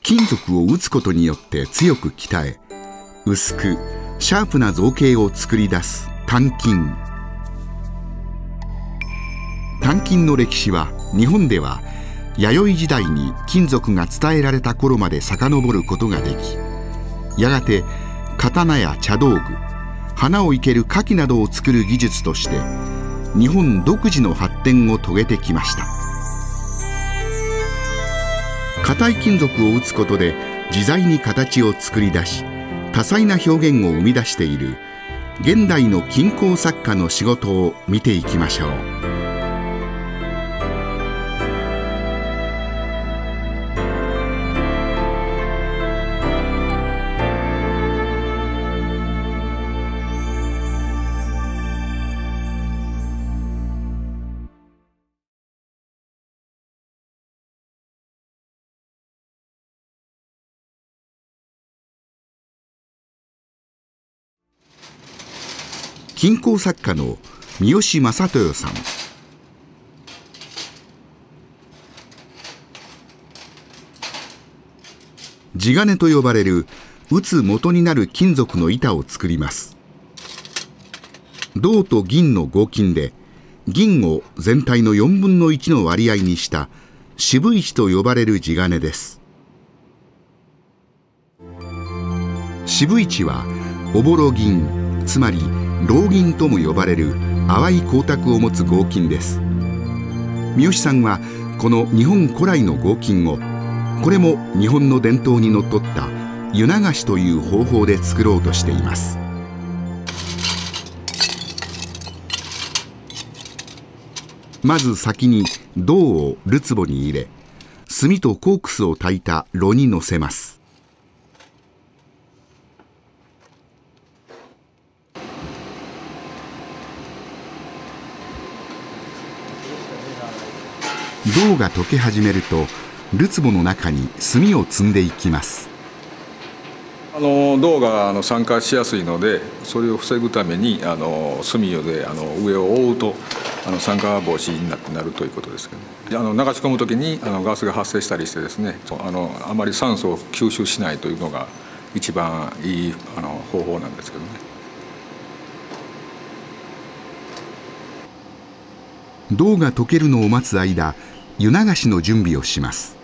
金属を打つことによって強く鍛え、薄くシャープな造形を作り出す鍛金。鍛金の歴史は日本では弥生時代に金属が伝えられた頃まで遡ることができ、やがて刀や茶道具、花を生ける花器などを作る技術として日本独自の発展を遂げてきました。硬い金属を打つことで自在に形を作り出し、多彩な表現を生み出している現代の金工作家の仕事を見ていきましょう。金工作家の三好正豊さん。地金と呼ばれる打つ元になる金属の板を作ります。銅と銀の合金で銀を全体の4分の1の割合にした渋石と呼ばれる地金です。渋石はおぼろ銀、つまり老銀とも呼ばれる淡い光沢を持つ合金です。三好さんはこの日本古来の合金を、これも日本の伝統にのっとった湯流しという方法で作ろうとしています。まず先に銅をるつぼに入れ、炭とコークスを炊いた炉にのせます。銅が溶け始めると、るつぼの中に炭を積んでいきます。銅が酸化しやすいので、それを防ぐために炭で上を覆うと酸化防止になるということですけど、流し込む時にガスが発生したりしてですね、あまり酸素を吸収しないというのが一番いい方法なんですけどね。銅が溶けるのを待つ間、湯流しの準備をします。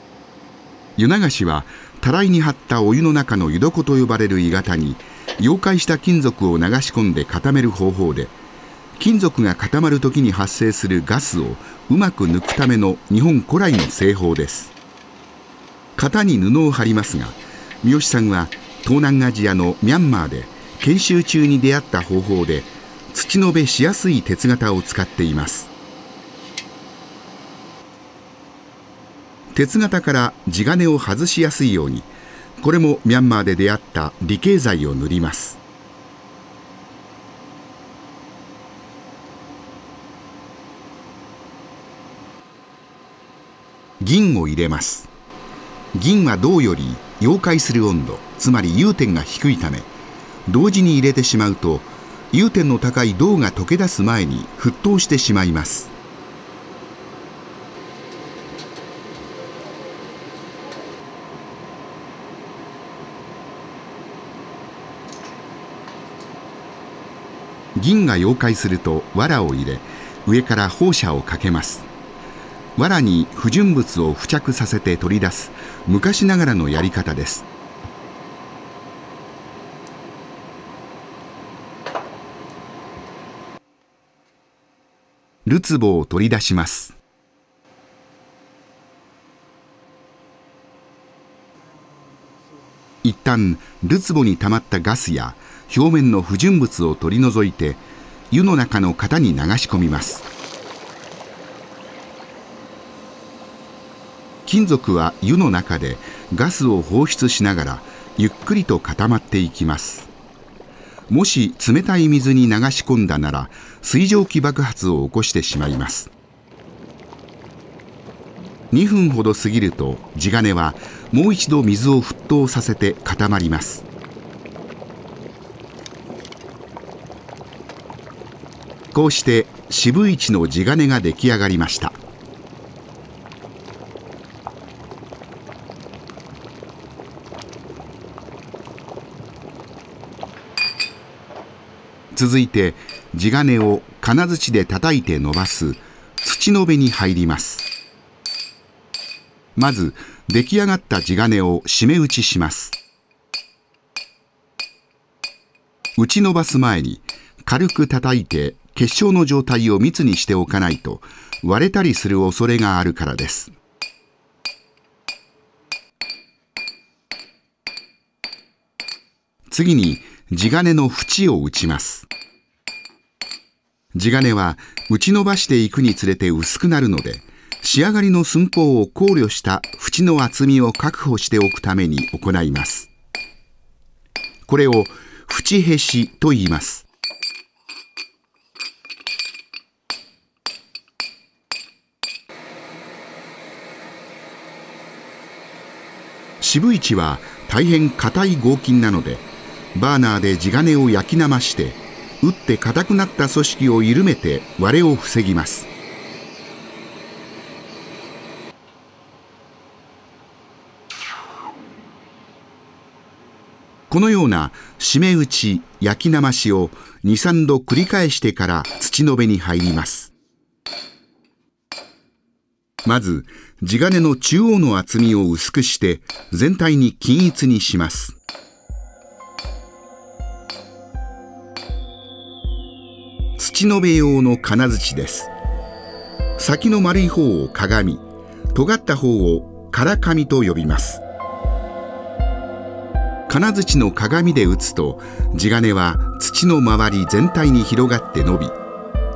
湯流しはたらいに張ったお湯の中の湯床と呼ばれる鋳型に溶解した金属を流し込んで固める方法で、金属が固まる時に発生するガスをうまく抜くための日本古来の製法です。型に布を張りますが、三好さんは東南アジアのミャンマーで研修中に出会った方法で土延べしやすい鉄型を使っています。鉄型から地金を外しやすいように、これもミャンマーで出会った離型剤を塗ります。銀を入れます。銀は銅より溶解する温度、つまり融点が低いため、同時に入れてしまうと融点の高い銅が溶け出す前に沸騰してしまいます。銀が溶解すると藁を入れ、上から放射をかけます。藁に不純物を付着させて取り出す昔ながらのやり方です。るつぼを取り出します。一旦るつぼにたまったガスや表面の不純物を取り除いて、湯の中の型に流し込みます。金属は湯の中でガスを放出しながらゆっくりと固まっていきます。もし冷たい水に流し込んだなら水蒸気爆発を起こしてしまいます。2分ほど過ぎると地金はもう一度水を沸騰させて固まります。こうして渋市の地金が出来上がりました。続いて地金を金槌で叩いて伸ばす土延べに入ります。まず出来上がった地金を締め打ちします。打ち伸ばす前に軽く叩いて結晶の状態を密にしておかないと割れたりする恐れがあるからです。次に地金の縁を打ちます。地金は打ち伸ばしていくにつれて薄くなるので、仕上がりの寸法を考慮した縁の厚みを確保しておくために行います。これを縁へしと言います。渋市は大変硬い合金なので、バーナーで地金を焼きなまして打って硬くなった組織を緩めて割れを防ぎます。このような締め打ち焼きなましを 2,3 度繰り返してから土延べに入ります。まず地金の中央の厚みを薄くして全体に均一にします。土延べ用の金槌です。先の丸い方を鏡、尖った方をから紙と呼びます。金槌の鏡で打つと地金は土の周り全体に広がって伸び、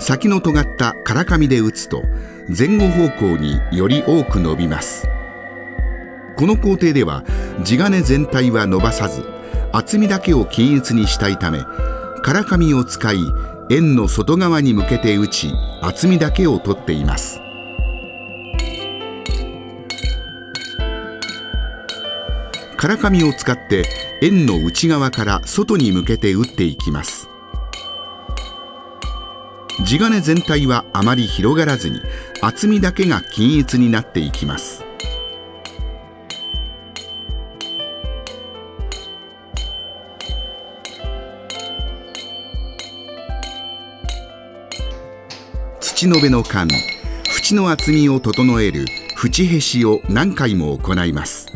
先の尖ったから紙で打つと前後方向により多く伸びます。この工程では地金全体は伸ばさず厚みだけを均一にしたいため、から紙を使い円の外側に向けて打ち厚みだけを取っています。から紙を使って円の内側から外に向けて打っていきます。地金全体はあまり広がらずに厚みだけが均一になっていきます。土延べの間、縁の厚みを整える縁へしを何回も行います。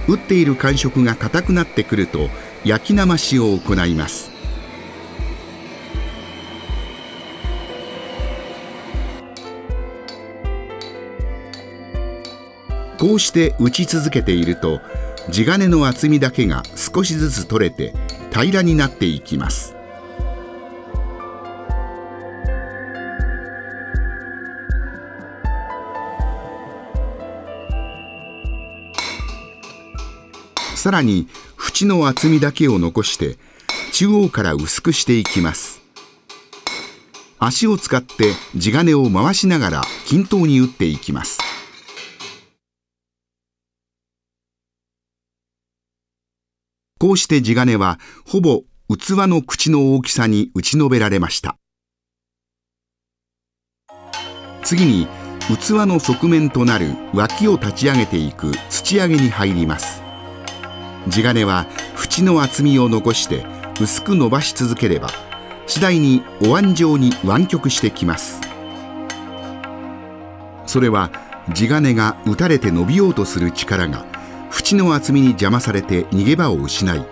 打っている感触が硬くなってくると焼きなましを行います。こうして打ち続けていると地金の厚みだけが少しずつ取れて平らになっていきます。さらに縁の厚みだけを残して中央から薄くしていきます。足を使って地金を回しながら均等に打っていきます。こうして地金はほぼ器の口の大きさに打ち延べられました。次に器の側面となる脇を立ち上げていく土上げに入ります。地金は縁の厚みを残して薄く伸ばし続ければ次第にお椀状に湾曲してきます。それは地金が打たれて伸びようとする力が縁の厚みに邪魔されて逃げ場を失い、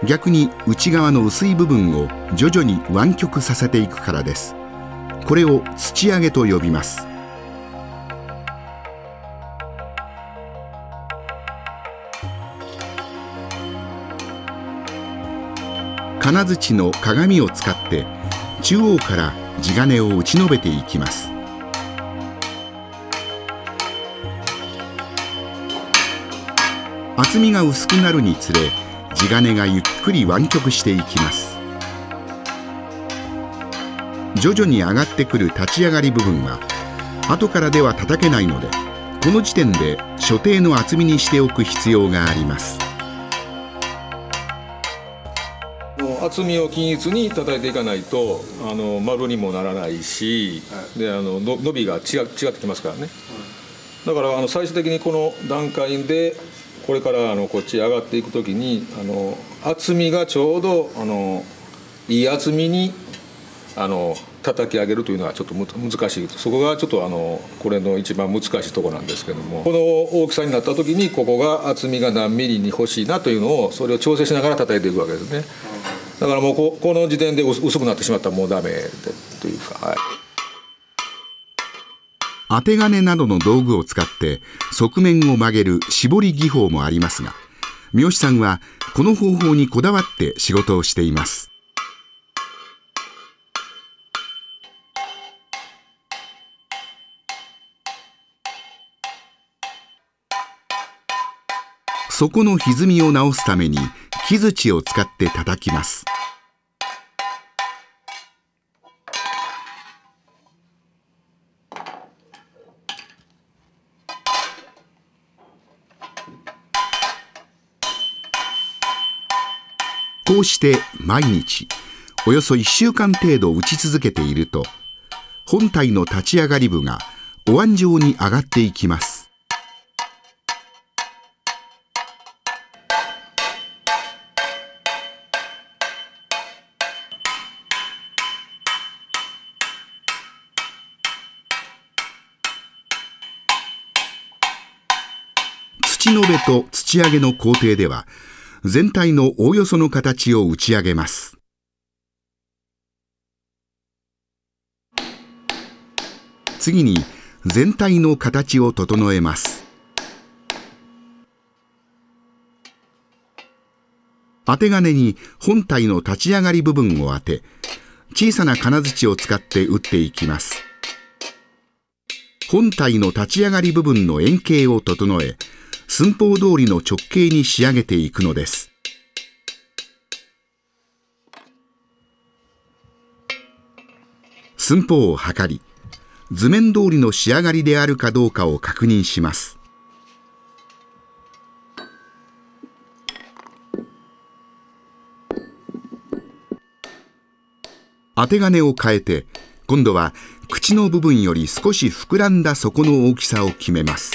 逆に内側の薄い部分を徐々に湾曲させていくからです。これを土上げと呼びます。金槌の鏡を使って中央から地金を打ち延べていきます。厚みが薄くなるにつれ地金がゆっくり湾曲していきます。徐々に上がってくる立ち上がり部分は後からでは叩けないので、この時点で所定の厚みにしておく必要があります。厚みを均一に叩いていかないと丸にもならないし、で伸びが違ってきますからね。だから最終的にこの段階でこれからこっち上がっていく時に厚みがちょうどいい厚みに叩き上げるというのはちょっと難しい、そこがちょっとこれの一番難しいところなんですけども、この大きさになった時にここが厚みが何ミリに欲しいなというのをそれを調整しながら叩いていくわけですね。だからもうこの時点で薄くなってしまったらもうダメでというか、はい、当て金などの道具を使って側面を曲げる絞り技法もありますが、三好さんはこの方法にこだわって仕事をしています。底の歪みを直すために木槌を使って叩きます。こうして毎日およそ1週間程度打ち続けていると、本体の立ち上がり部がお椀状に上がっていきます。土延べと土上げの工程では、全体のおおよその形を打ち上げます。次に全体の形を整えます。当て金に本体の立ち上がり部分を当て、小さな金槌を使って打っていきます。本体の立ち上がり部分の円形を整え、寸法通りの直径に仕上げていくのです。寸法を測り、図面通りの仕上がりであるかどうかを確認します。当て金を変えて、今度は口の部分より少し膨らんだ底の大きさを決めます。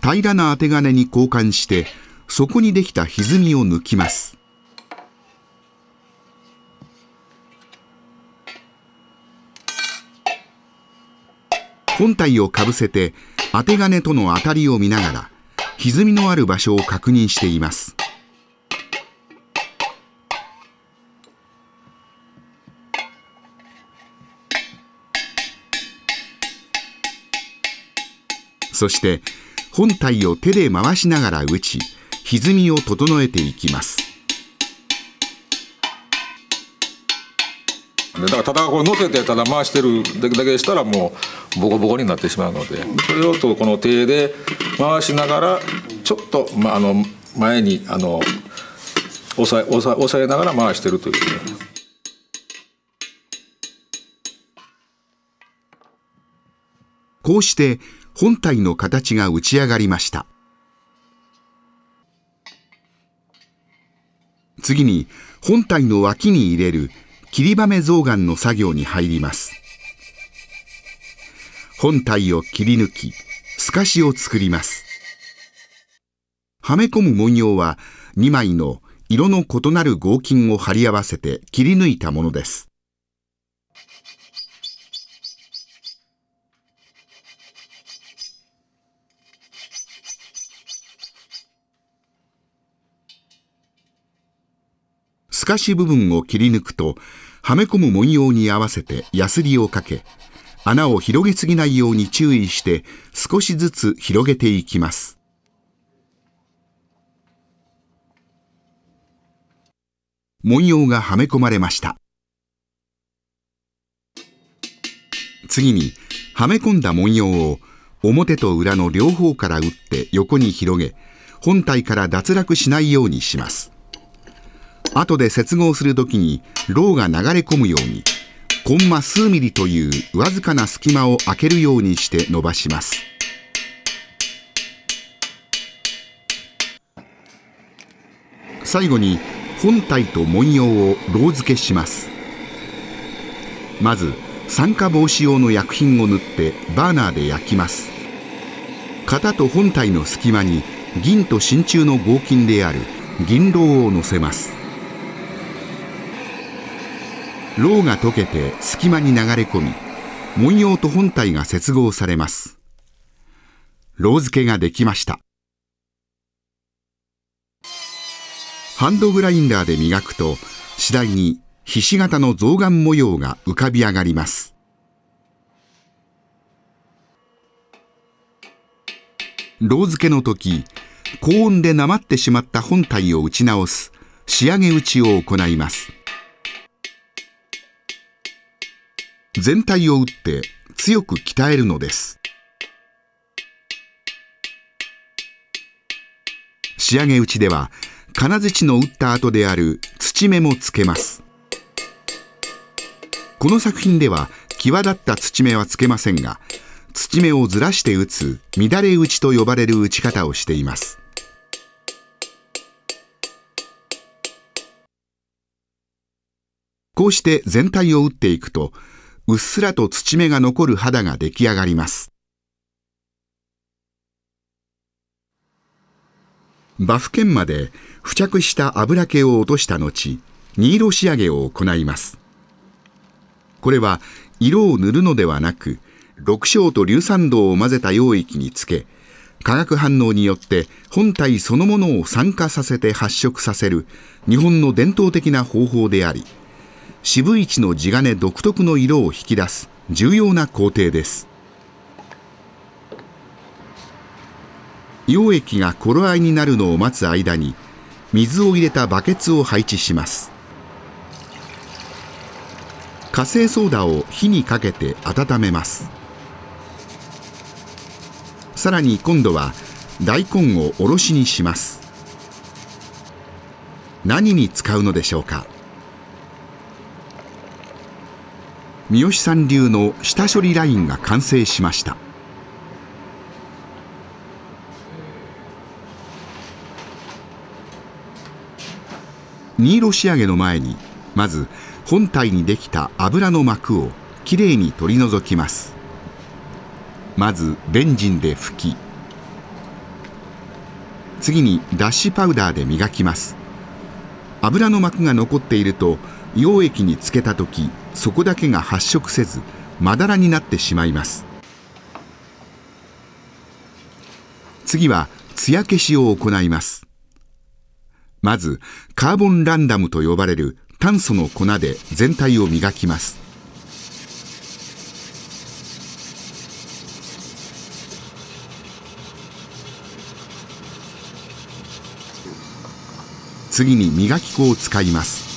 平らな当て金に交換して、そこにできた歪みを抜きます。本体をかぶせて当て金との当たりを見ながら歪みのある場所を確認しています。そして本体を手で回しながら打ち、歪みを整えていきます。だからただこう乗せてただ回してるだけでしたらもうボコボコになってしまうので、それをこの手で回しながらちょっと、前に押さえながら回してるという、ね。こうして本体の形が打ち上がりました。次に本体の脇に入れる切りばめ象嵌の作業に入ります。本体を切り抜き、透かしを作ります。はめ込む文様は2枚の色の異なる合金を貼り合わせて切り抜いたものです。透かし部分を切り抜くと、はめ込む文様に合わせてヤスリをかけ、穴を広げすぎないように注意して少しずつ広げていきます。文様がはめ込まれました。次にはめ込んだ文様を表と裏の両方から打って横に広げ、本体から脱落しないようにします。後で接合するときにロウが流れ込むように、コンマ数ミリというわずかな隙間を空けるようにして伸ばします。最後に本体と文様をろう付けします。まず酸化防止用の薬品を塗ってバーナーで焼きます。型と本体の隙間に銀と真鍮の合金である銀ろうをのせます。ろうが溶けて隙間に流れ込み、文様と本体が接合されます。ろう付けができました。ハンドグラインダーで磨くと、次第にひし形の象眼模様が浮かび上がります。ろう付けの時、高温でなまってしまった本体を打ち直す仕上げ打ちを行います。全体を打って強く鍛えるのです。仕上げ打ちでは金槌の打った後である土目もつけます。この作品では際立った土目はつけませんが、土目をずらして打つ乱れ打ちと呼ばれる打ち方をしています。こうして全体を打っていくと、うっすらと土目が残る肌が出来上がります。バフ研まで付着した油気を落とした後、荷色仕上げを行います。これは色を塗るのではなく、緑青と硫酸銅を混ぜた溶液につけ、化学反応によって本体そのものを酸化させて発色させる日本の伝統的な方法であり、渋市の地金独特の色を引き出す重要な工程です。溶液が頃合いになるのを待つ間に、水を入れたバケツを配置します。火星ソーダを火にかけて温めます。さらに今度は大根をおろしにします。何に使うのでしょうか。三好さん流の下処理ラインが完成しました。荷色仕上げの前に、まず本体にできた油の膜をきれいに取り除きます。まずベンジンで拭き、次に脱脂パウダーで磨きます。油の膜が残っていると、溶液につけた時、そこだけが発色せずまだらになってしまいます。次は艶消しを行います。まずカーボンランダムと呼ばれる炭素の粉で全体を磨きます。次に磨き粉を使います。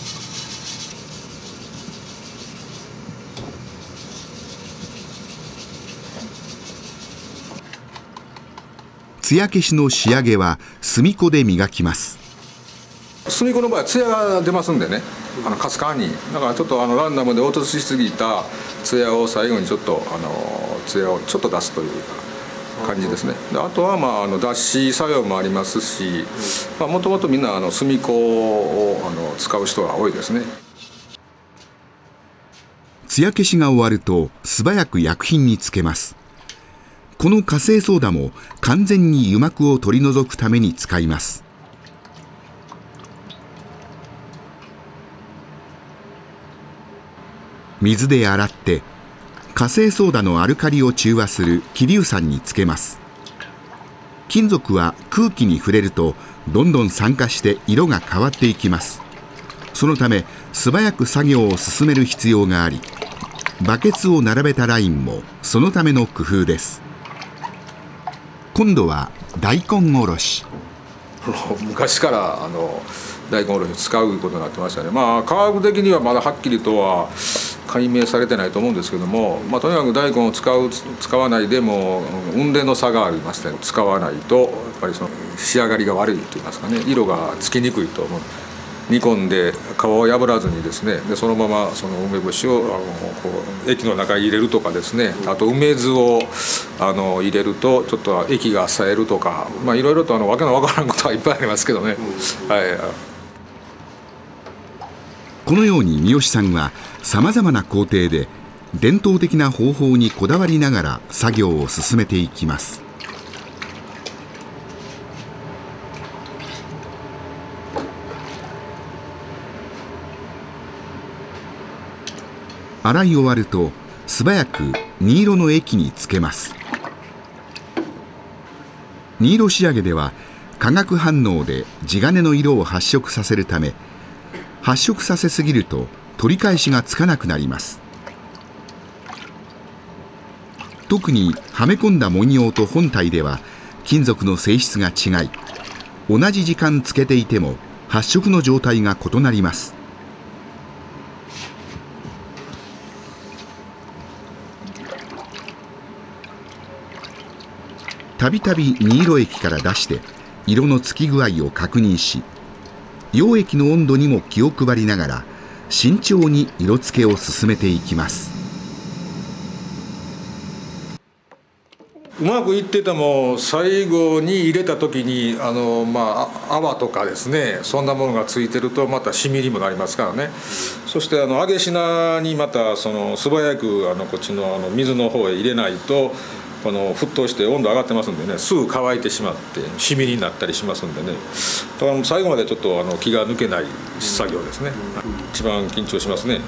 艶消しの仕上げは墨粉で磨きます。墨粉の場合は艶が出ますんでね、かすかに、だからちょっとランダムで落としすぎた艶を最後にちょっと艶をちょっと出すという感じですね。であとは脱脂作用もありますし、もともとみんな墨粉を使う人が多いですね。艶消しが終わると素早く薬品につけます。この火星ソーダも完全に油膜を取り除くために使います。水で洗って火星ソーダのアルカリを中和する希硫酸につけます。金属は空気に触れるとどんどん酸化して色が変わっていきます。そのため素早く作業を進める必要があり、バケツを並べたラインもそのための工夫です。今度は大根おろし。昔から大根おろしを使うことになってましたね。科学的にはまだはっきりとは解明されてないと思うんですけども、とにかく大根を使う使わないでも雲泥の差がありまして、使わないとやっぱりその仕上がりが悪いといいますかね、色がつきにくいと思う。煮込んで皮を破らずにですね、でそのままその梅干しを液の中に入れるとかですね、あと梅酢を入れるとちょっと液が冴えるとか、いろいろとわけのわからんことはいっぱいありますけどね、はい。このように三好さんはさまざまな工程で伝統的な方法にこだわりながら作業を進めていきます。洗い終わると素早く荷色の液につけます。荷色仕上げでは化学反応で地金の色を発色させるため、発色させすぎると取り返しがつかなくなります。特にはめ込んだ文様と本体では金属の性質が違い、同じ時間つけていても発色の状態が異なります。たびたび荷色液から出して色のつき具合を確認し、溶液の温度にも気を配りながら慎重に色付けを進めていきます。うまくいってても最後に入れた時に泡とかですね、そんなものがついてるとまたしみりもなりますからね。そして揚げ品にまた素早くこっちの水の方へ入れないと沸騰して温度上がってますんでね、すぐ乾いてしまってしみりになったりしますんでね、だから最後までちょっと気が抜けない作業ですね。一番緊張しますね。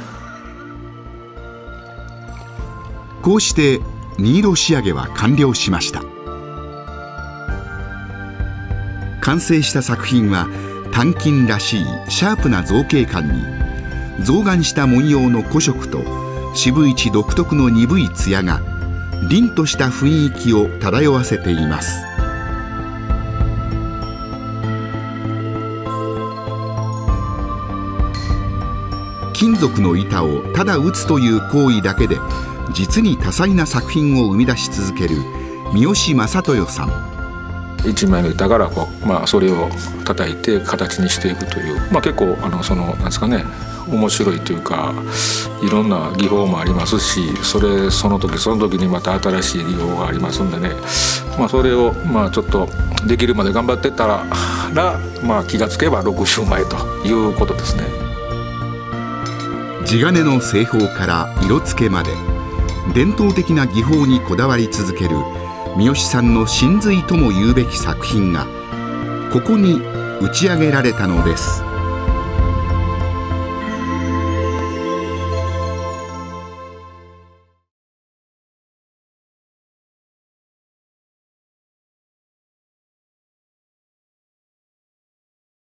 こうして荷色仕上げは完了しました。完成した作品は鍛金らしいシャープな造形感に、象眼した文様の古色と渋市独特の鈍い艶が凛とした雰囲気を漂わせています。金属の板をただ打つという行為だけで実に多彩な作品を生み出し続ける三好正豊さん。一枚の板からそれを叩いて形にしていくという、結構なんですかね、面白いというか、いろんな技法もありますし、その時その時にまた新しい技法がありますんでね、それをちょっとできるまで頑張ってたら気がつけば60枚ということですね。地金の製法から色付けまで伝統的な技法にこだわり続ける三好さんの真髄とも言うべき作品がここに打ち上げられたのです。